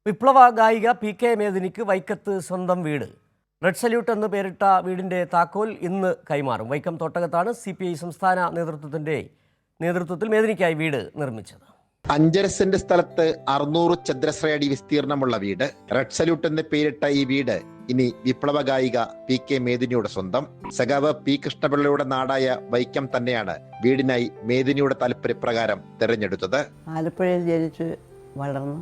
വിപ്ലവ ഗായിക പി.കെ. മേദിനിക്ക് വൈക്കത്ത് സ്വന്തം വീട്. റെഡ് സല്യൂട്ട് എന്ന് പേരിട്ട വീടിൻ്റെ താക്കോൽ ഇന്ന് കൈമാറും. വൈക്കം തോട്ടകത്താണ് CPI സംസ്ഥാന നേതൃത്വത്തിൽ മേദിനിക്കായി വീട് നിർമ്മിച്ചത്. 5.5 സെന്റ് സ്ഥലത്ത് 600 ചതുരശ്ര അടി വിസ്തീർണമുള്ള വീട്. റെഡ് സല്യൂട്ട് എന്ന് പേരിട്ട ഈ വീട് ഇനി വിപ്ലവ ഗായിക പി.കെ. മേദിനിയുടെ സ്വന്തം. സഖാവ് പി. കൃഷ്ണപിള്ളയുടെ നാടായ വൈക്കം തന്നെയാണ് വീടിനായി മേദിനിയുടെ താല്പര്യപ്രകാരം തെരഞ്ഞെടുത്തത്. ആലപ്പുഴയിൽ ജനിച്ച് വളർന്നു.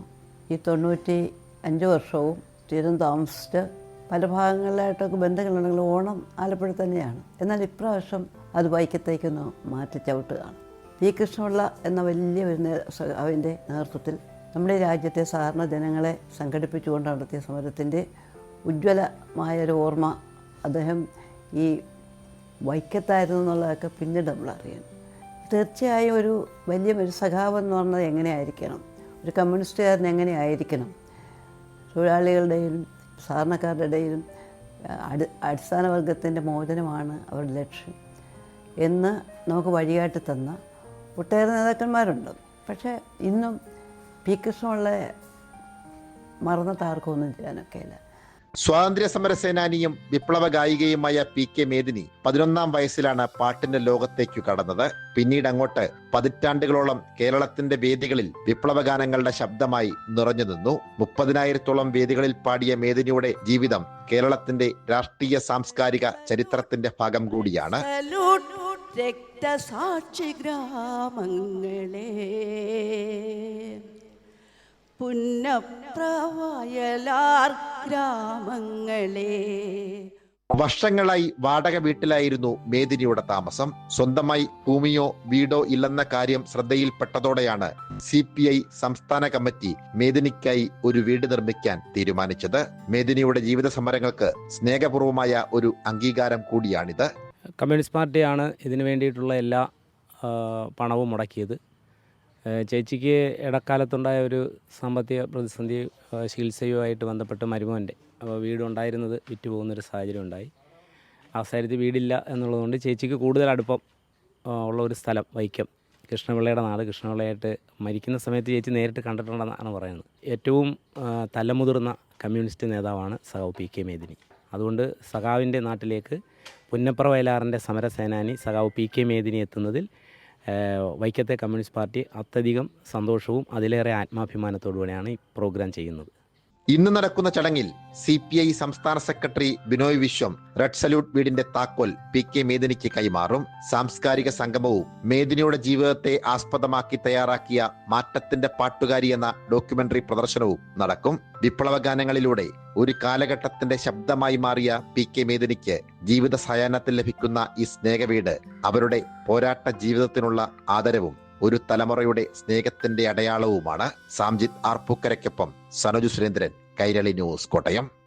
ഈ 95 വർഷവും സ്ഥിരം താമസിച്ച് പല ഭാഗങ്ങളിലായിട്ടൊക്കെ ബന്ധങ്ങളുണ്ടെങ്കിൽ ഓണം ആലപ്പുഴ തന്നെയാണ്. എന്നാൽ ഇപ്രാവശ്യം അത് വൈക്കത്തേക്കൊന്ന് മാറ്റി ചവിട്ടുകയാണ്. പി. കൃഷ്ണപിള്ള എന്ന വലിയ സഖാവിൻ്റെ നേതൃത്വത്തിൽ നമ്മുടെ രാജ്യത്തെ സാധാരണ ജനങ്ങളെ സംഘടിപ്പിച്ചുകൊണ്ട് നടത്തിയ സമരത്തിൻ്റെ ഉജ്ജ്വലമായൊരു ഓർമ്മ അദ്ദേഹം ഈ വൈക്കത്തായിരുന്നു എന്നുള്ളതൊക്കെ പിന്നീട് നമ്മൾ അറിയണം. തീർച്ചയായും ഒരു വലിയ സഖാവ് എന്ന് പറഞ്ഞത് എങ്ങനെയായിരിക്കണം, ഒരു കമ്മ്യൂണിസ്റ്റുകാരൻ എങ്ങനെയായിരിക്കണം, തൊഴിലാളികളുടെയും സാധാരണക്കാരുടെ ഇടയിലും അടിസ്ഥാന വർഗത്തിൻ്റെ മോചനമാണ് അവരുടെ ലക്ഷ്യം എന്ന് നമുക്ക് വഴികാട്ടി തന്ന ഒട്ടേറെ നേതാക്കന്മാരുണ്ട്. പക്ഷേ ഇന്നും പി. കൃഷ്ണപിള്ളയെ മറന്നിട്ട് ആർക്കൊന്നും ചെയ്യാനൊക്കെയില്ല. സ്വാതന്ത്ര്യ സമര സേനാനിയും വിപ്ലവ ഗായികയുമായ പി.കെ. മേദിനി 11ാം വയസ്സിലാണ് പാട്ടിന്റെ ലോകത്തേക്കു കടന്നത്. പിന്നീട് അങ്ങോട്ട് പതിറ്റാണ്ടുകളോളം കേരളത്തിന്റെ വേദികളിൽ വിപ്ലവ ഗാനങ്ങളുടെ ശബ്ദമായി നിറഞ്ഞു നിന്നു. 30,000-ഓളം വേദികളിൽ പാടിയ മേദിനിയുടെ ജീവിതം കേരളത്തിന്റെ രാഷ്ട്രീയ സാംസ്കാരിക ചരിത്രത്തിന്റെ ഭാഗം കൂടിയാണ്. രക്തസാക്ഷി ഗ്രാമങ്ങളെ, പുന്നപ്രവയലാർ ഗ്രാമങ്ങളെ. വർഷങ്ങളായി വാടക വീട്ടിലായിരുന്നു മേദിനിയുടെ താമസം. സ്വന്തമായി ഭൂമിയോ വീടോ ഇല്ലെന്ന കാര്യം ശ്രദ്ധയിൽപ്പെട്ടതോടെയാണ് CPI സംസ്ഥാന കമ്മിറ്റി മേദിനിക്കായി ഒരു വീട് നിർമ്മിക്കാൻ തീരുമാനിച്ചത്. മേദിനിയുടെ ജീവിത സമരങ്ങൾക്ക് സ്നേഹപൂർവമായ ഒരു അംഗീകാരം കൂടിയാണിത്. കമ്മ്യൂണിസ്റ്റ് പാർട്ടിയാണ് ഇതിനു വേണ്ടിയിട്ടുള്ള എല്ലാ പണവും മുടക്കിയത്. ചേച്ചിക്ക് ഇടക്കാലത്തുണ്ടായ ഒരു സാമ്പത്തിക പ്രതിസന്ധി ചികിത്സയുമായിട്ട് ബന്ധപ്പെട്ട് മരുമോൻ്റെ വീടുണ്ടായിരുന്നത് വിറ്റുപോകുന്നൊരു സാഹചര്യം ഉണ്ടായി. ആ സാഹചര്യത്തിൽ വീടില്ല എന്നുള്ളതുകൊണ്ട് ചേച്ചിക്ക് കൂടുതൽ അടുപ്പം ഉള്ള ഒരു സ്ഥലം വൈക്കം, കൃഷ്ണപിള്ളയുടെ നാട്. കൃഷ്ണപിള്ളയായിട്ട് മരിക്കുന്ന സമയത്ത് ചേച്ചി നേരിട്ട് കണ്ടിട്ടുണ്ടെന്നാണ് പറയുന്നത്. ഏറ്റവും തലമുതിർന്ന കമ്മ്യൂണിസ്റ്റ് നേതാവാണ് സഖാവ് പി.കെ. മേദിനി. അതുകൊണ്ട് സഖാവിൻ്റെ നാട്ടിലേക്ക് പുന്നപ്ര വയലാറിൻ്റെ സമരസേനാനി സഖാവ് പി.കെ. മേദിനി എത്തുന്നതിൽ വൈക്കത്തെ കമ്മ്യൂണിസ്റ്റ് പാർട്ടി അത്യധികം സന്തോഷവും അതിലേറെ ആത്മാഭിമാനത്തോടുകൂടിയാണ് ഈ പ്രോഗ്രാം ചെയ്യുന്നത്. ഇന്ന് നടക്കുന്ന ചടങ്ങിൽ CPI സംസ്ഥാന secretary Binoy Viswam red salute വീടിന്റെ താക്കോൽ പി.കെ. മേദിനിക്ക് കൈമാറും. സാംസ്കാരിക സംഗമവും മേദിനിയുടെ ജീവിതത്തെ ആസ്പദമാക്കി തയ്യാറാക്കിയ മാറ്റത്തിന്റെ പാട്ടുകാരി എന്ന ഡോക്യുമെന്ററി പ്രദർശനവും നടക്കും. വിപ്ലവ ഗാനങ്ങളിലൂടെ ഒരു കാലഘട്ടത്തിന്റെ ശബ്ദമായി മാറിയ പി.കെ. മേദിനിക്ക് ജീവിത സായാഹ്നത്തിൽ ലഭിക്കുന്ന ഈ സ്നേഹവീട് അവരുടെ പോരാട്ട ജീവിതത്തിനുള്ള ആദരവും ഒരു തലമുറയുടെ സ്നേഹത്തിന്റെ അടയാളവുമാണ്. സാംജിത് ആർപ്പൂക്കരയ്ക്കൊപ്പം സനോജ് സുരേന്ദ്രൻ, കൈരളി ന്യൂസ്, കോട്ടയം.